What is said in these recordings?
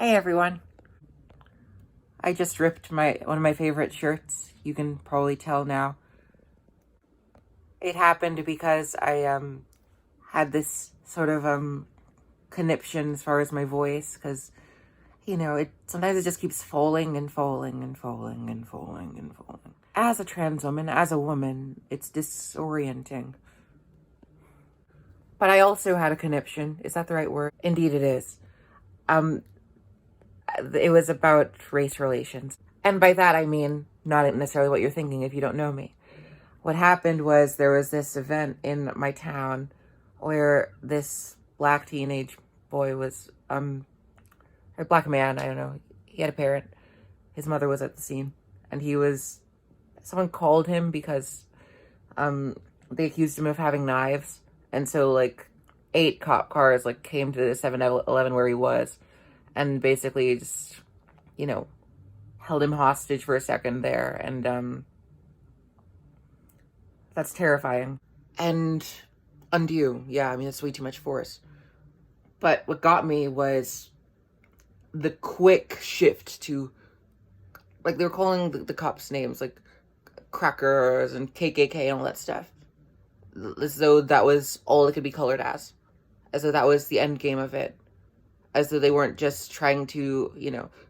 Hey everyone. I just ripped one of my favorite shirts. You can probably tell now. It happened because I had this sort of conniption as far as my voice, because it sometimes it just keeps falling and falling and falling and falling and falling. As a trans woman, as a woman, it's disorienting. But I also had a conniption. Is that the right word? Indeed it is. It was about race relations. And by that, I mean not necessarily what you're thinking if you don't know me. What happened was there was this event in my town where this black teenage boy was, a black man, I don't know, he had a parent. His mother was at the scene. And someone called him because they accused him of having knives. And so, 8 cop cars, came to the 7-Eleven where he was. And basically just, held him hostage for a second there. And that's terrifying. And undue. Yeah, I mean, it's way too much force. But what got me was the quick shift to, they were calling the cops names, crackers and KKK and all that stuff. As though that was all it could be colored as. As though that was the end game of it. As though they weren't just trying to,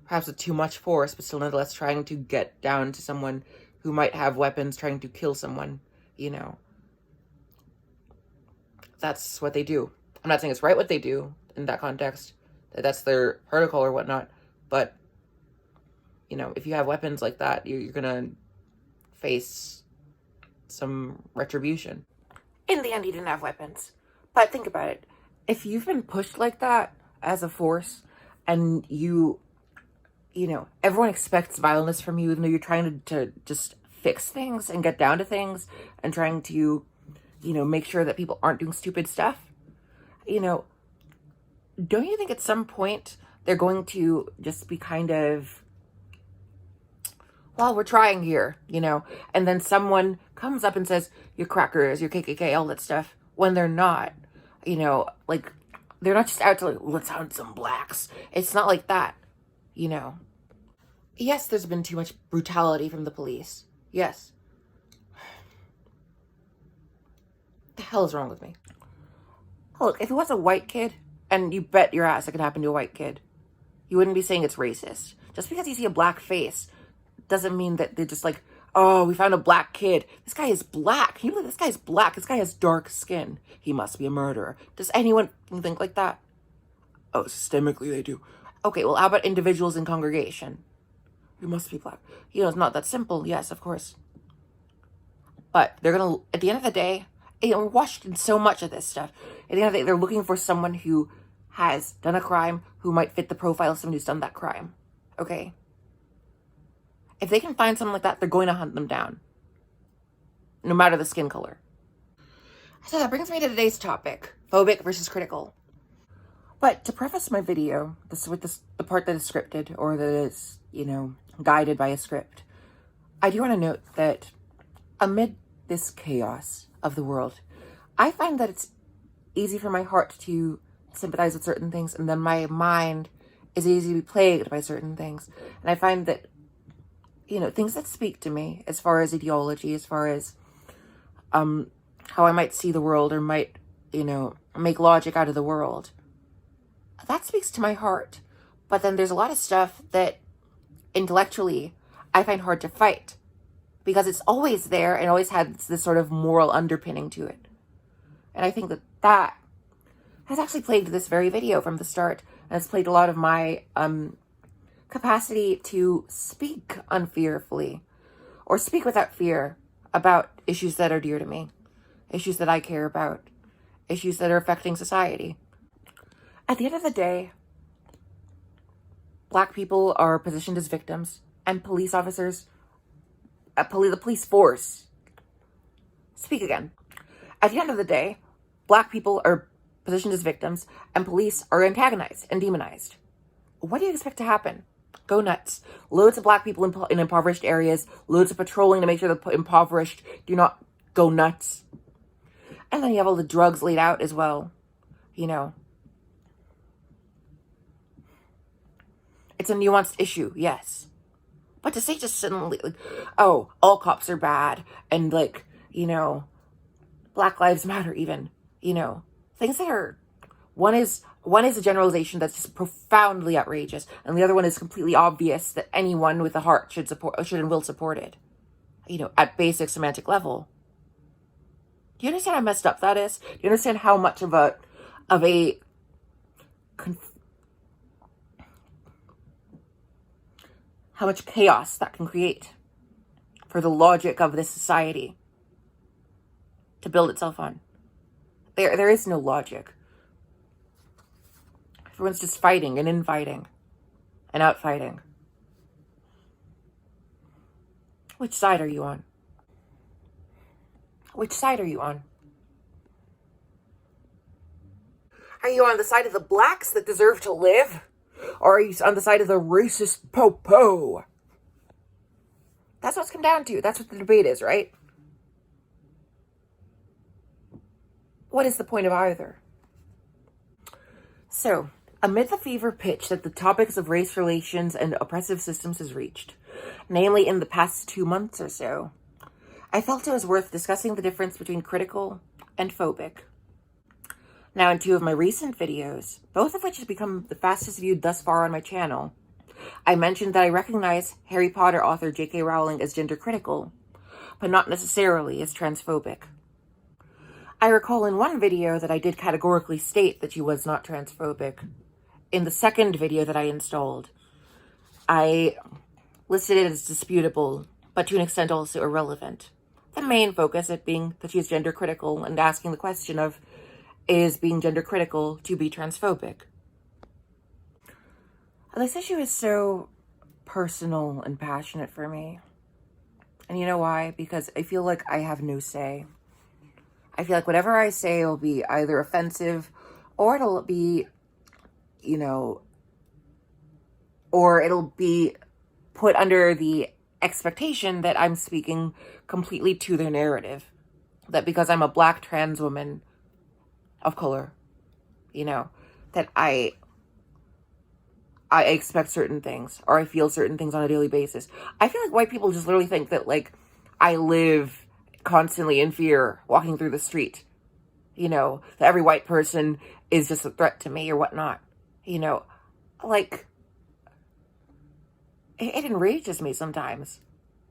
perhaps with too much force, but still nonetheless trying to get down to someone who might have weapons, trying to kill someone, That's what they do. I'm not saying it's right what they do in that context, that's their protocol or whatnot, but, if you have weapons like that, you're gonna face some retribution. In the end, he didn't have weapons. But think about it. If you've been pushed like that, as a force, and everyone expects violence from you, even though you're trying to just fix things and get down to things and trying to, make sure that people aren't doing stupid stuff. Don't you think at some point they're going to just be kind of, well, we're trying here, and then someone comes up and says, you're crackers, you're KKK, all that stuff, when they're not, they're not just out to let's hunt some blacks. It's not like that, Yes, there's been too much brutality from the police. Yes. What the hell is wrong with me? Look, if it was a white kid, and you bet your ass it could happen to a white kid, you wouldn't be saying it's racist. Just because you see a black face doesn't mean that they're just oh, we found a black kid. This guy is black. Can you believe this guy's black? This guy has dark skin. He must be a murderer. Does anyone think like that? Oh, systemically they do. Okay, well, how about individuals in congregation? You must be black. It's not that simple. Yes, of course. But they're going to, at the end of the day, we're washed in so much of this stuff. At the end of the day, they're looking for someone who has done a crime, who might fit the profile of someone who's done that crime. Okay? If they can find someone like that, they're going to hunt them down. No matter the skin color. So that brings me to today's topic. Phobic versus critical. But to preface my video, the part that is scripted, or that is, guided by a script, I do want to note that amid this chaos of the world, I find that it's easy for my heart to sympathize with certain things, and then my mind is easy to be plagued by certain things. And I find that things that speak to me as far as ideology, as far as how I might see the world or might, make logic out of the world, that speaks to my heart. But then there's a lot of stuff that intellectually I find hard to fight because it's always there and always has this sort of moral underpinning to it. And I think that has actually plagued this very video from the start, and it's plagued a lot of my capacity to speak unfearfully or speak without fear about issues that are dear to me, issues that I care about, issues that are affecting society. At the end of the day, black people are positioned as victims, and police officers, the police force, speak again. At the end of the day, black people are positioned as victims, and police are antagonized and demonized. What do you expect to happen? Go nuts. Loads of black people in impoverished areas, loads of patrolling to make sure the impoverished do not go nuts. And then you have all the drugs laid out as well. It's a nuanced issue, yes. But to say just suddenly, like, oh, all cops are bad, and like, Black Lives Matter even, things that are, one is a generalization that's just profoundly outrageous, and the other one is completely obvious that anyone with a heart should and will support it, at basic semantic level. Do you understand how messed up that is? Do you understand how much of a how much chaos that can create for the logic of this society to build itself on? There is no logic. Everyone's just fighting and infighting and outfighting. Which side are you on? Which side are you on? Are you on the side of the blacks that deserve to live? Or are you on the side of the racist po-po? That's what it's come down to. That's what the debate is, right? What is the point of either? So, amid the fever pitch that the topics of race relations and oppressive systems has reached, namely in the past 2 months or so, I felt it was worth discussing the difference between critical and phobic. Now, in 2 of my recent videos, both of which have become the fastest viewed thus far on my channel, I mentioned that I recognize Harry Potter author J.K. Rowling as gender critical, but not necessarily as transphobic. I recall in one video that I did categorically state that she was not transphobic. In the second video that I installed, I listed it as disputable, but to an extent also irrelevant. The main focus it being that she is gender critical and asking the question of, is being gender critical to be transphobic? This issue is so personal and passionate for me. And you know why? Because I feel like I have no say. I feel like whatever I say will be either offensive or it'll be, or it'll be put under the expectation that I'm speaking completely to their narrative. That because I'm a black trans woman of color, that I expect certain things, or I feel certain things on a daily basis. I feel like white people just literally think that, like, I live constantly in fear walking through the street, that every white person is just a threat to me or whatnot, like, it enrages me sometimes.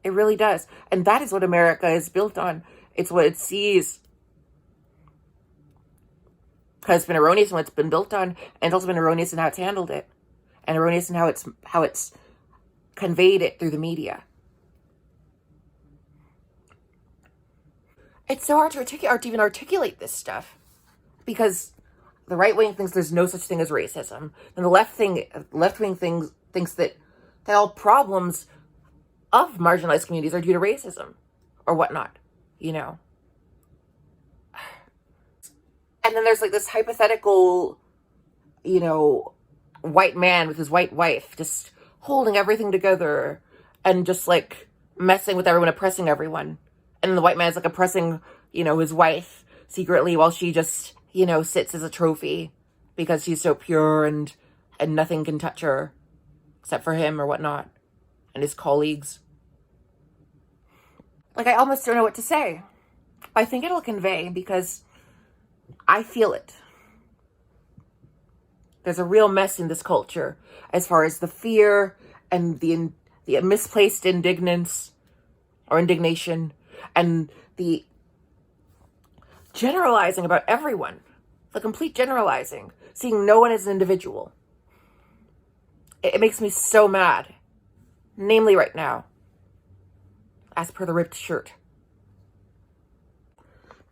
It really does. And that is what America is built on. It's what it sees. Because it's been erroneous in what it's been built on, and it's also been erroneous in how it's handled it, and erroneous in how it's conveyed it through the media. It's so hard to even articulate this stuff, because the right wing thinks there's no such thing as racism, and the left wing thinks that all problems of marginalized communities are due to racism or whatnot, And then there's like this hypothetical, white man with his white wife just holding everything together and just like messing with everyone, oppressing everyone. And then the white man's like oppressing, his wife secretly while she just, sits as a trophy because she's so pure and nothing can touch her except for him or whatnot and his colleagues. Like, I almost don't know what to say. I think it'll convey because I feel it. There's a real mess in this culture as far as the fear and the misplaced indignance or indignation and the generalizing about everyone, the complete generalizing, seeing no one as an individual. It makes me so mad, namely right now, as per the ripped shirt.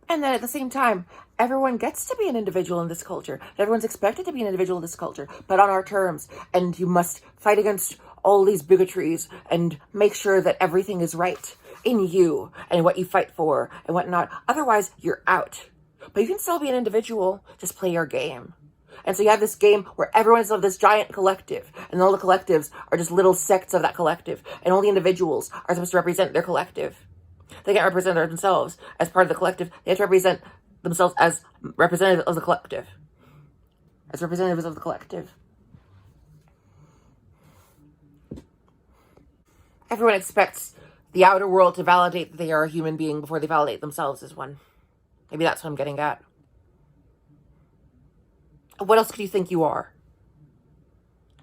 And then at the same time, everyone gets to be an individual in this culture. Everyone's expected to be an individual in this culture, but on our terms. And you must fight against all these bigotries and make sure that everything is right in you and what you fight for and whatnot. Otherwise, you're out. But you can still be an individual. Just play your game. And so you have this game where everyone's of this giant collective, and all the collectives are just little sects of that collective, and all the individuals are supposed to represent their collective. They can't represent themselves as part of the collective. They have to represent themselves as representatives of the collective. As representatives of the collective. Everyone expects the outer world to validate that they are a human being before they validate themselves as one. Maybe that's what I'm getting at. What else could you think you are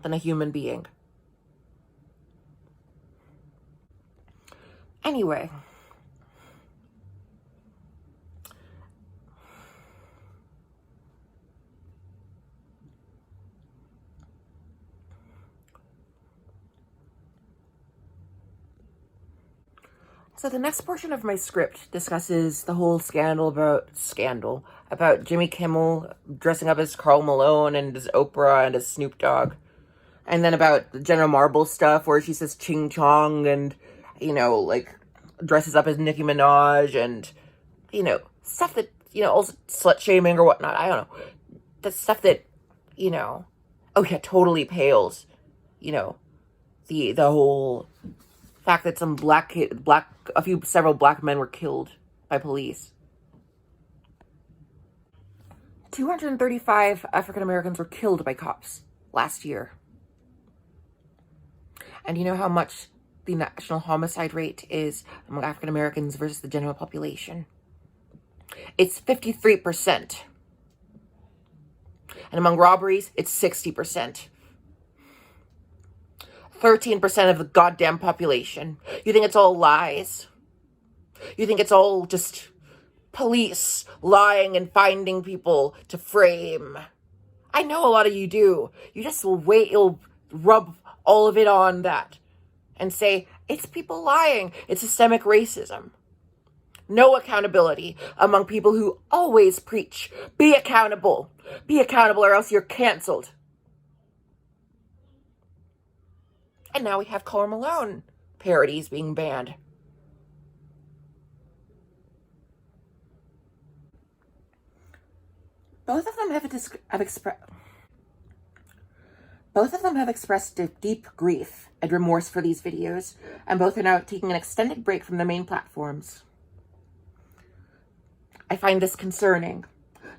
than a human being? Anyway. So the next portion of my script discusses the whole scandal about Jimmy Kimmel dressing up as Karl Malone and as Oprah and as Snoop Dogg. And then about the General Marble stuff where she says ching chong and, like dresses up as Nicki Minaj and, stuff that, also slut shaming or whatnot. I don't know. The stuff that, totally pales, the whole fact that some several black men were killed by police. 235 African Americans were killed by cops last year. And you know how much the national homicide rate is among African Americans versus the general population? It's 53%. And among robberies, it's 60%. 13% of the goddamn population. You think it's all lies? You think it's all just police lying and finding people to frame? I know a lot of you do. You just will wait, you'll rub all of it on that and say, it's people lying. It's systemic racism. No accountability among people who always preach, be accountable. Be accountable or else you're canceled. And now we have Karl Malone parodies being banned. Both of them have expressed deep grief and remorse for these videos, and both are now taking an extended break from their main platforms. I find this concerning.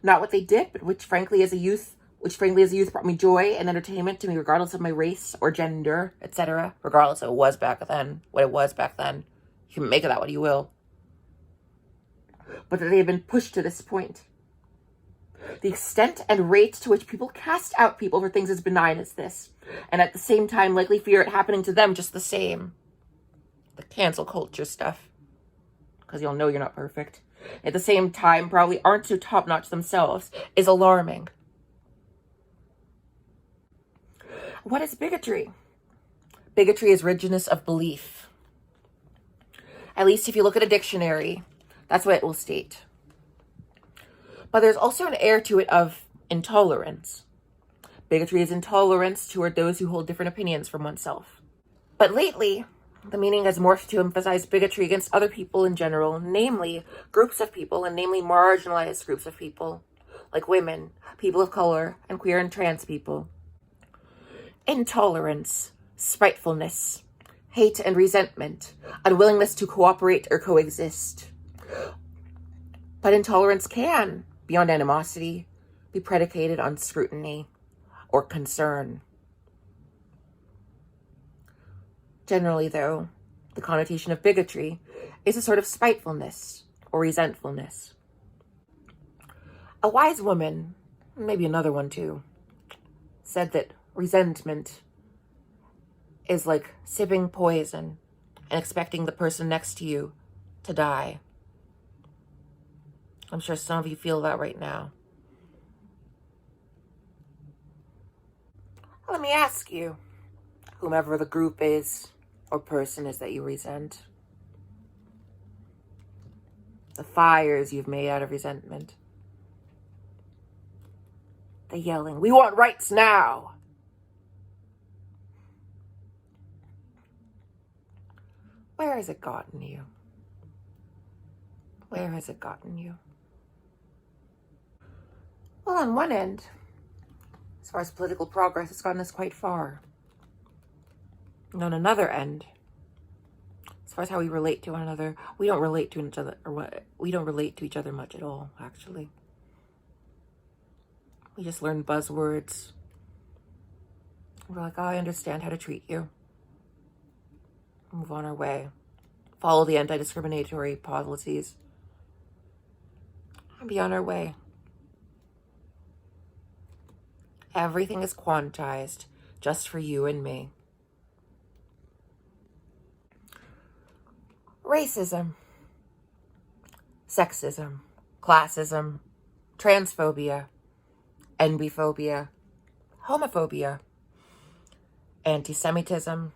Not what they did, but which frankly as a youth brought me joy and entertainment to me, regardless of my race or gender, etc. Regardless of what it was back then. You can make of that what you will. But that they have been pushed to this point. The extent and rate to which people cast out people for things as benign as this, and at the same time likely fear it happening to them just the same. The cancel culture stuff. Because you'll know you're not perfect. At the same time, probably aren't too top-notch themselves, is alarming. What is bigotry? Bigotry is rigidness of belief. At least if you look at a dictionary, that's what it will state. But there's also an air to it of intolerance. Bigotry is intolerance toward those who hold different opinions from oneself. But lately, the meaning has morphed to emphasize bigotry against other people in general, namely groups of people, and namely marginalized groups of people, like women, people of color, and queer and trans people. Intolerance, spitefulness, hate and resentment, unwillingness to cooperate or coexist. But intolerance can, beyond animosity, be predicated on scrutiny or concern. Generally, though, the connotation of bigotry is a sort of spitefulness or resentfulness. A wise woman, maybe another one too, said that resentment is like sipping poison and expecting the person next to you to die. I'm sure some of you feel that right now. Let me ask you, whomever the group is or person is that you resent, the fires you've made out of resentment, the yelling, we want rights now. Where has it gotten you? Where has it gotten you? Well, on one end, as far as political progress, it's gotten us quite far. And on another end, as far as how we relate to one another, we don't relate to each other, we don't relate to each other much at all, actually. We just learn buzzwords. We're like, oh, I understand how to treat you. Move on our way. Follow the anti-discriminatory policies. And be on our way. Everything is quantized just for you and me. Racism, sexism, classism, transphobia, envyphobia, homophobia, anti-Semitism,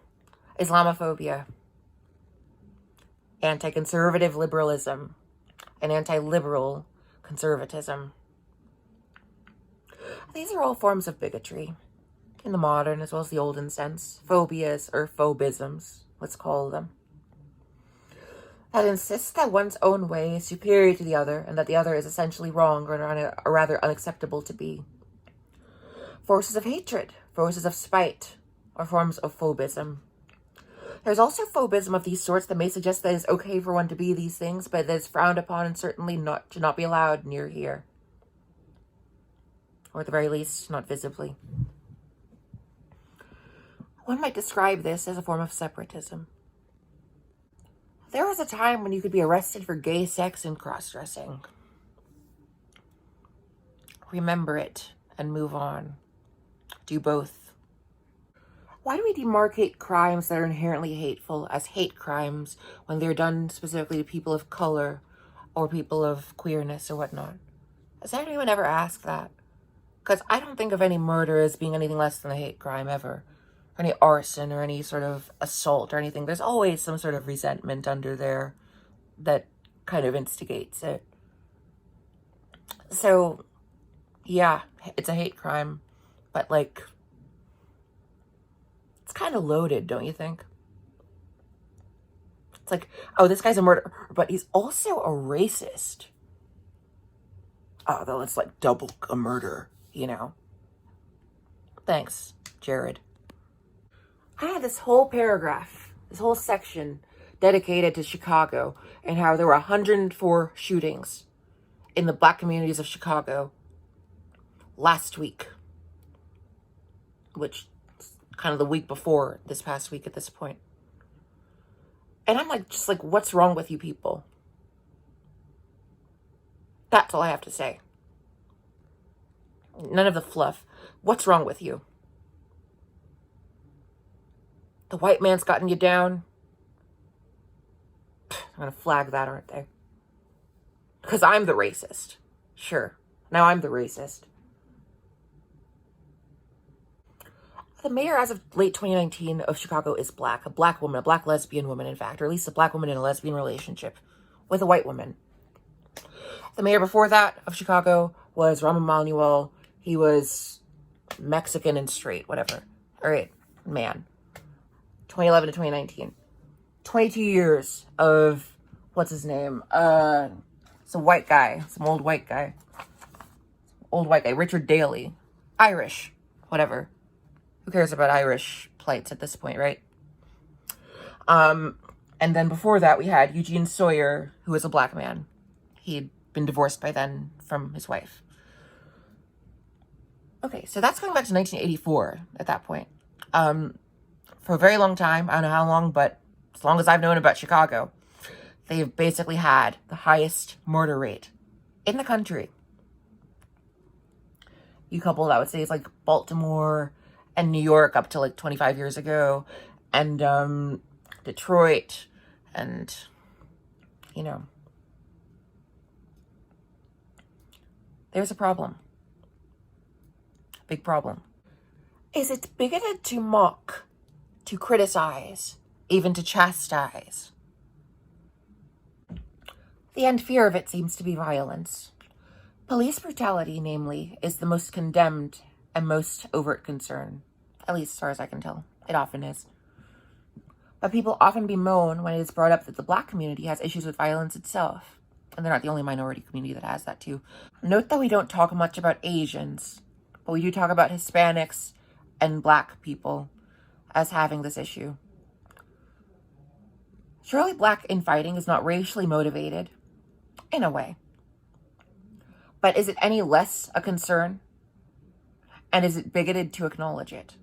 Islamophobia, anti-conservative liberalism, and anti-liberal conservatism. These are all forms of bigotry, in the modern as well as the olden sense. Phobias or phobisms, let's call them, that insists that one's own way is superior to the other and that the other is essentially wrong or rather unacceptable to be. Forces of hatred, forces of spite, or forms of phobism. There's also phobism of these sorts that may suggest that it's okay for one to be these things, but that it's frowned upon and certainly should not be allowed near here. Or at the very least, not visibly. One might describe this as a form of separatism. There was a time when you could be arrested for gay sex and cross-dressing. Remember it and move on. Do both. Why do we demarcate crimes that are inherently hateful as hate crimes when they're done specifically to people of color or people of queerness or whatnot? Has anyone ever asked that? Because I don't think of any murder as being anything less than a hate crime ever. Or any arson or any sort of assault or anything. There's always some sort of resentment under there that kind of instigates it. So, yeah, it's a hate crime. But, like, it's kind of loaded, don't you think? It's like, oh, this guy's a murderer, but he's also a racist. Oh, though it's like double a murder, you know? Thanks, Jared. I had this whole paragraph, this whole section dedicated to Chicago and how there were 104 shootings in the black communities of Chicago last week, which is kind of the week before this past week at this point. And I'm like, just like, what's wrong with you people? That's all I have to say. None of the fluff. What's wrong with you? The white man's gotten you down. I'm going to flag that, aren't they? Because I'm the racist. Sure. Now I'm the racist. The mayor as of late 2019 of Chicago is black. A black woman, a black lesbian woman, in fact. Or at least a black woman in a lesbian relationship with a white woman. The mayor before that of Chicago was Rahm Emanuel. He was Mexican and straight, whatever. All right, man. 2011 to 2019. 22 years of, what's his name? Some white guy. Some old white guy. Old white guy. Richard Daley. Irish. Whatever. Who cares about Irish plights at this point, right? And then before that, we had Eugene Sawyer, who was a black man. He'd been divorced by then from his wife. Okay, so that's going back to 1984 at that point. For a very long time, I don't know how long, but as long as I've known about Chicago, they've basically had the highest murder rate in the country. You couple that with cities like Baltimore and New York up to like 25 years ago, and Detroit, and, you know, there's a problem. Big problem. Is it's bigoted to mock, to criticize, even to chastise. The end fear of it seems to be violence. Police brutality, namely, is the most condemned and most overt concern, at least as far as I can tell. It often is. But people often bemoan when it is brought up that the black community has issues with violence itself. And they're not the only minority community that has that too. Note that we don't talk much about Asians, but we do talk about Hispanics and black people as having this issue. Surely black infighting is not racially motivated, in a way. But is it any less a concern? And is it bigoted to acknowledge it?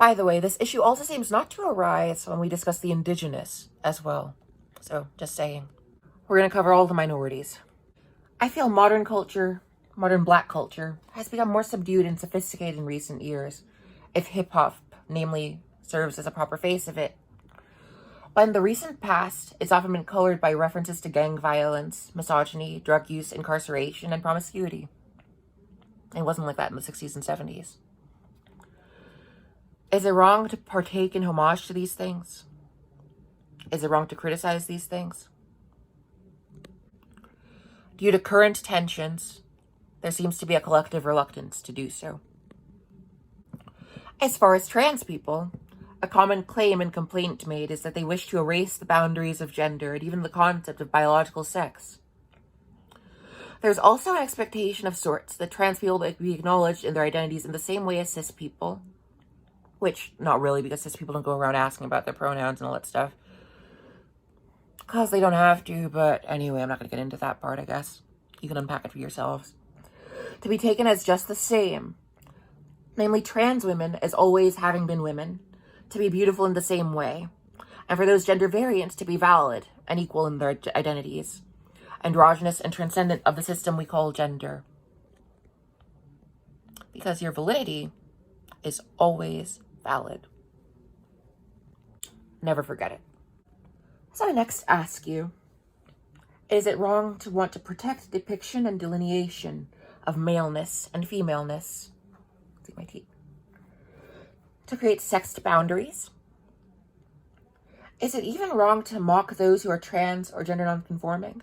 By the way, this issue also seems not to arise when we discuss the indigenous as well. So, just saying. We're going to cover all the minorities. I feel modern culture, modern black culture, has become more subdued and sophisticated in recent years, if hip-hop, namely, serves as a proper face of it. But in the recent past, it's often been colored by references to gang violence, misogyny, drug use, incarceration, and promiscuity. It wasn't like that in the 60s and 70s. Is it wrong to partake in homage to these things? Is it wrong to criticize these things? Due to current tensions, there seems to be a collective reluctance to do so. As far as trans people, a common claim and complaint made is that they wish to erase the boundaries of gender and even the concept of biological sex. There's also an expectation of sorts that trans people will be acknowledged in their identities in the same way as cis people, which, not really, because cis people don't go around asking about their pronouns and all that stuff. Because they don't have to, but anyway, I'm not going to get into that part, I guess. You can unpack it for yourselves. To be taken as just the same, namely trans women as always having been women, to be beautiful in the same way, and for those gender variants to be valid and equal in their identities, androgynous and transcendent of the system we call gender. Because your validity is always valid. Never forget it. So I next ask you, is it wrong to want to protect depiction and delineation of maleness and femaleness? See my teeth. To create sexed boundaries? Is it even wrong to mock those who are trans or gender nonconforming?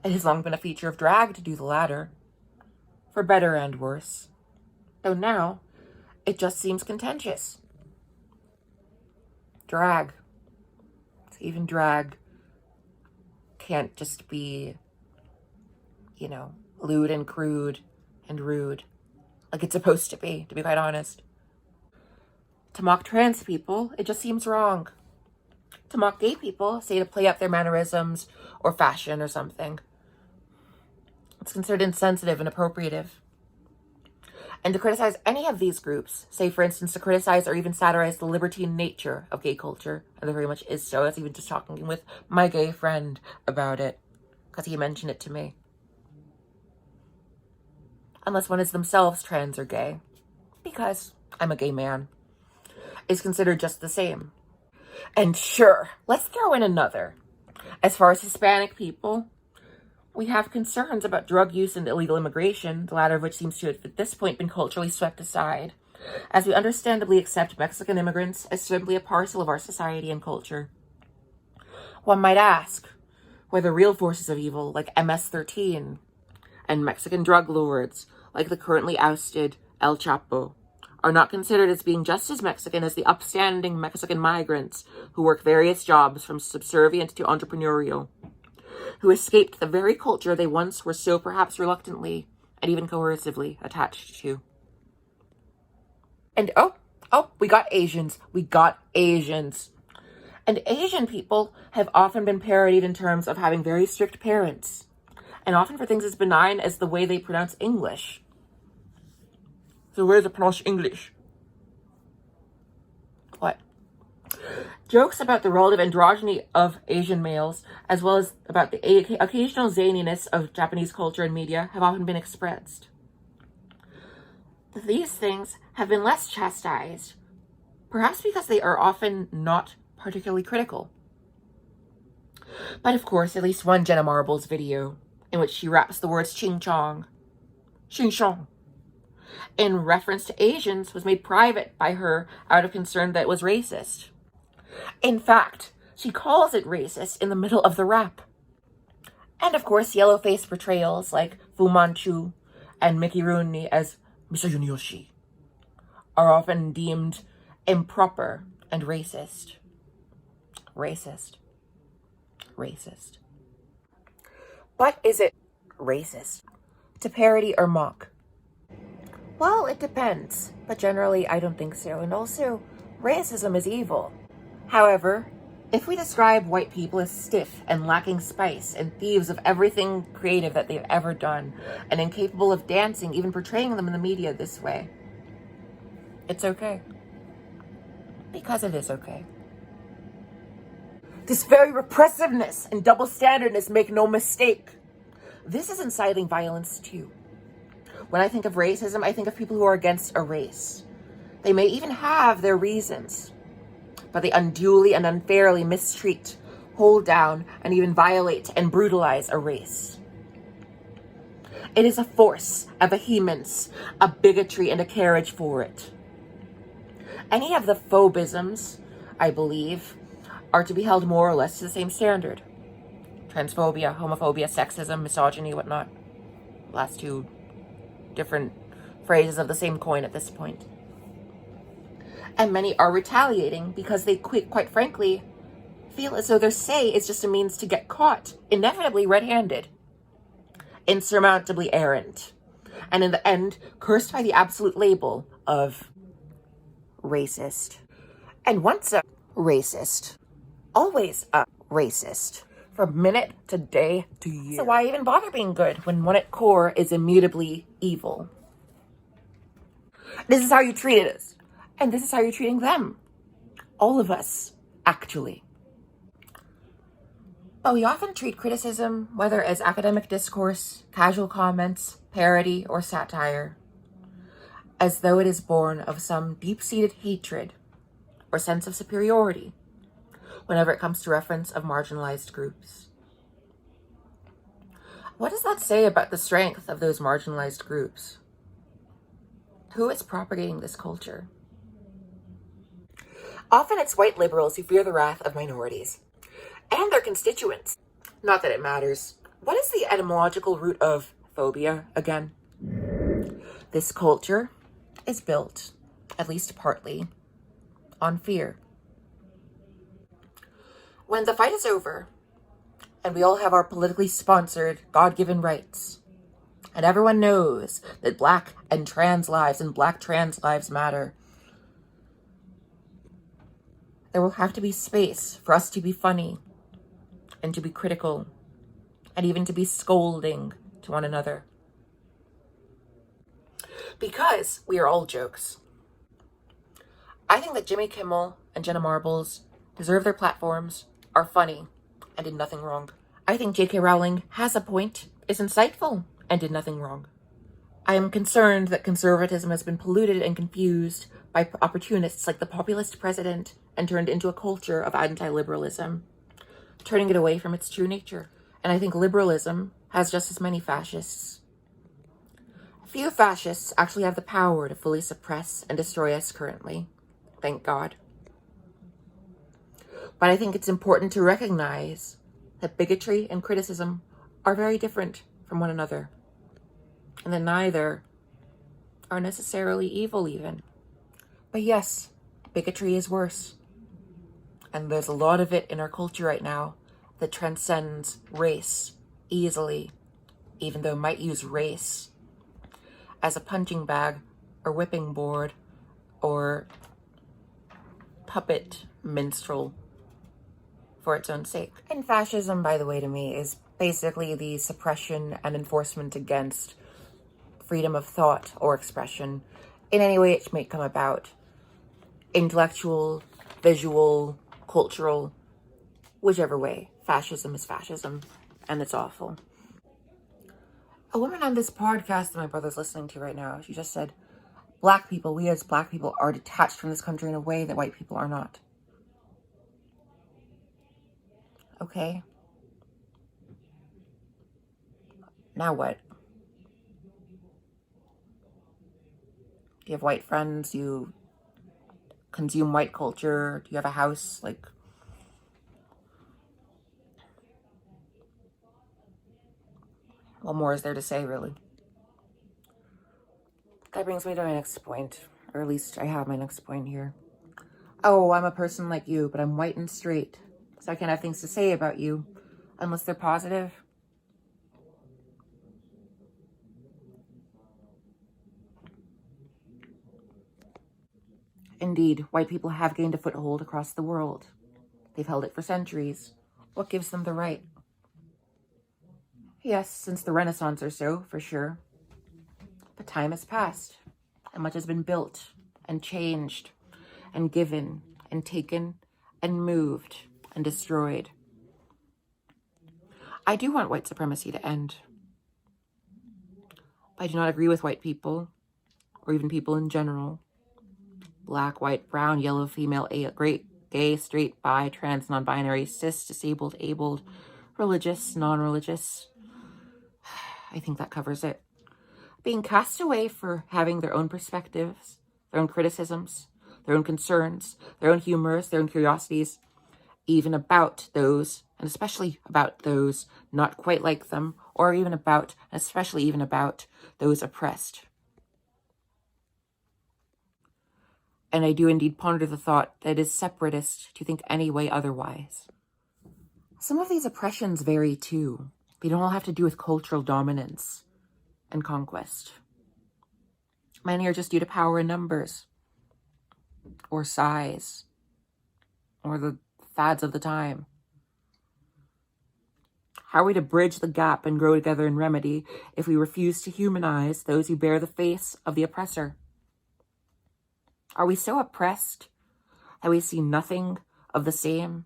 It has long been a feature of drag to do the latter, for better and worse. Though now, it just seems contentious. Drag. Even drag can't just be, lewd and crude and rude, like it's supposed to be quite honest. To mock trans people, it just seems wrong. To mock gay people, say to play up their mannerisms or fashion or something, it's considered insensitive and appropriative. And to criticize any of these groups, say for instance to criticize or even satirize the libertine nature of gay culture, and there very much is so. I was even just talking with my gay friend about it, because he mentioned it to me. Unless one is themselves trans or gay, because I'm a gay man, is considered just the same. And sure, let's throw in another. As far as Hispanic people, we have concerns about drug use and illegal immigration, the latter of which seems to have at this point been culturally swept aside, as we understandably accept Mexican immigrants as simply a parcel of our society and culture. One might ask whether real forces of evil like MS-13 and Mexican drug lords like the currently ousted El Chapo are not considered as being just as Mexican as the upstanding Mexican migrants who work various jobs from subservient to entrepreneurial, who escaped the very culture they once were so perhaps reluctantly and even coercively attached to. And we got Asians. And Asian people have often been parodied in terms of having very strict parents, and often for things as benign as the way they pronounce English. So where's the pronounce English? What? Jokes about the relative androgyny of Asian males, as well as about the occasional zaniness of Japanese culture and media, have often been expressed. These things have been less chastised, perhaps because they are often not particularly critical. But of course, at least one Jenna Marbles video, in which she raps the words ching chong, in reference to Asians, was made private by her out of concern that it was racist. In fact, she calls it racist in the middle of the rap. And of course, yellow-faced portrayals like Fu Manchu and Mickey Rooney as Mr. Yunioshi are often deemed improper and racist. Racist. But is it racist to parody or mock? Well, it depends, but generally I don't think so. And also, racism is evil. However, if we describe white people as stiff and lacking spice and thieves of everything creative that they've ever done and incapable of dancing, even portraying them in the media this way, it's okay. because it is okay. This very repressiveness and double standardness, make no mistake, this is inciting violence too. When I think of racism, I think of people who are against a race. They may even have their reasons, but they unduly and unfairly mistreat, hold down, and even violate and brutalize a race. It is a force, a vehemence, a bigotry, and a carriage for it. Any of the phobisms, I believe, are to be held more or less to the same standard. Transphobia, homophobia, sexism, misogyny, whatnot. Last two different phrases of the same coin at this point. And many are retaliating because they, quite frankly, feel as though their say is just a means to get caught, inevitably red-handed, insurmountably errant, and in the end, cursed by the absolute label of racist. And once a racist, always a racist, from minute to day to year. So why even bother being good when one at core is immutably evil? This is how you treat us, and this is how you're treating them. All of us, actually. But we often treat criticism, whether as academic discourse, casual comments, parody, or satire, as though it is born of some deep-seated hatred or sense of superiority whenever it comes to reference of marginalized groups. What does that say about the strength of those marginalized groups? Who is propagating this culture? Often it's white liberals who fear the wrath of minorities and their constituents. Not that it matters. What is the etymological root of phobia again? This culture is built, at least partly, on fear. When the fight is over, and we all have our politically sponsored, God-given rights, and everyone knows that Black and trans lives and Black trans lives matter, there will have to be space for us to be funny, and to be critical, and even to be scolding to one another. Because we are all jokes. I think that Jimmy Kimmel and Jenna Marbles deserve their platforms, are funny, and did nothing wrong. I think J.K. Rowling has a point, is insightful, and did nothing wrong. I am concerned that conservatism has been polluted and confused by opportunists like the populist president and turned into a culture of anti-liberalism, turning it away from its true nature. And I think liberalism has just as many fascists. Few fascists actually have the power to fully suppress and destroy us currently. Thank God. But I think it's important to recognize that bigotry and criticism are very different from one another, and that neither are necessarily evil even. But yes, bigotry is worse. And there's a lot of it in our culture right now that transcends race easily, even though it might use race as a punching bag or whipping board or puppet minstrel for its own sake. And fascism, by the way, to me, is basically the suppression and enforcement against freedom of thought or expression in any way it may come about. Intellectual, visual, cultural, whichever way. Fascism is fascism, and it's awful. A woman on this podcast that my brother's listening to right now, she just said, Black people, we as Black people are detached from this country in a way that white people are not. Okay. Now what? Do you have white friends? Do you consume white culture? Do you have a house? Like, what more is there to say, really? That brings me to my next point, or at least I have my next point here. Oh, I'm a person like you, but I'm white and straight, so I can't have things to say about you unless they're positive. Indeed, white people have gained a foothold across the world. They've held it for centuries. What gives them the right? Yes, since the Renaissance or so, for sure. But time has passed, and much has been built and changed and given and taken and moved and destroyed. I do want white supremacy to end. I do not agree with white people, or even people in general. Black, white, brown, yellow, female, great, gay, straight, bi, trans, non-binary, cis, disabled, abled, religious, non-religious. I think that covers it. Being cast away for having their own perspectives, their own criticisms, their own concerns, their own humors, their own curiosities, even about those, and especially about those not quite like them, or even about, and especially even about, those oppressed. And I do indeed ponder the thought that it is separatist to think any way otherwise. Some of these oppressions vary too. They don't all have to do with cultural dominance and conquest. Many are just due to power in numbers, or size, or the fads of the time. How are we to bridge the gap and grow together in remedy if we refuse to humanize those who bear the face of the oppressor? Are we so oppressed that we see nothing of the same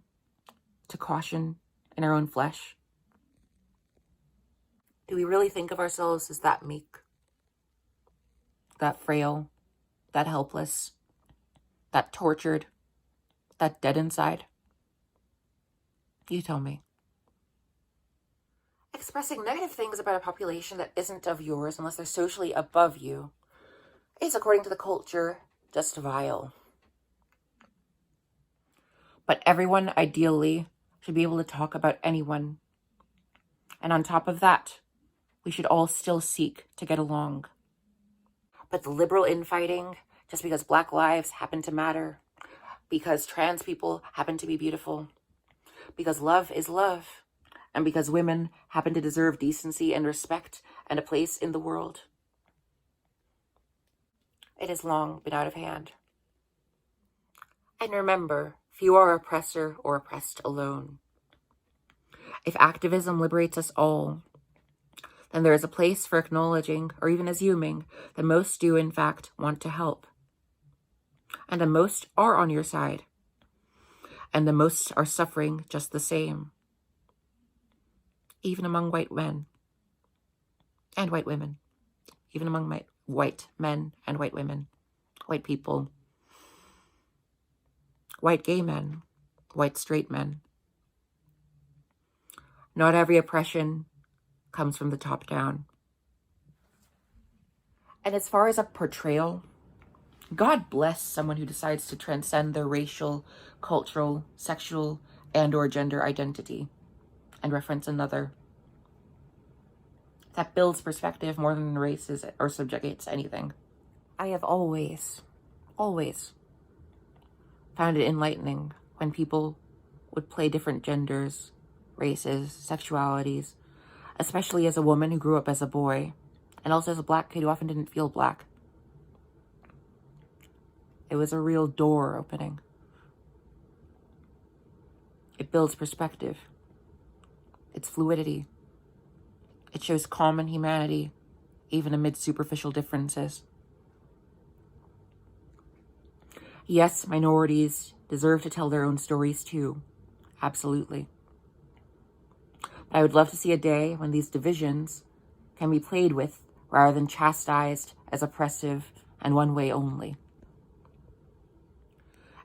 to caution in our own flesh? Do we really think of ourselves as that meek, that frail, that helpless, that tortured, that dead inside? You tell me. Expressing negative things about a population that isn't of yours unless they're socially above you is, according to the culture, just vile. But everyone, ideally, should be able to talk about anyone. And on top of that, we should all still seek to get along. But the liberal infighting, just because Black lives happen to matter, because trans people happen to be beautiful, because love is love, and because women happen to deserve decency and respect and a place in the world, it has long been out of hand. And remember, few are oppressor or oppressed alone. If activism liberates us all, then there is a place for acknowledging, or even assuming, that most do in fact want to help. And that most are on your side. And the most are suffering just the same. Even among white men and white women. Even among white men and white women. White people. White gay men. White straight men. Not every oppression comes from the top down. And as far as a portrayal, God bless someone who decides to transcend their racial, cultural, sexual, and or gender identity and reference another. That builds perspective more than erases or subjugates anything. I have always found it enlightening when people would play different genders, races, sexualities, especially as a woman who grew up as a boy, and also as a Black kid who often didn't feel Black. It was a real door opening. It builds perspective. It's fluidity. It shows common humanity, even amid superficial differences. Yes, minorities deserve to tell their own stories too. Absolutely. But I would love to see a day when these divisions can be played with rather than chastised as oppressive and one way only.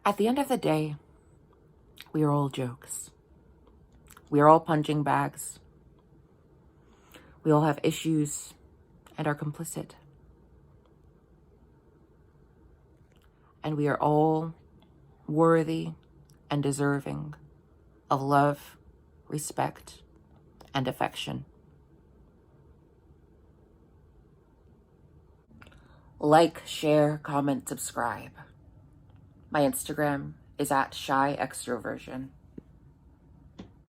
At the end of the day, we are all jokes. We are all punching bags. We all have issues and are complicit. And we are all worthy and deserving of love, respect, and affection. Like, share, comment, subscribe. My Instagram is @shyextroversion.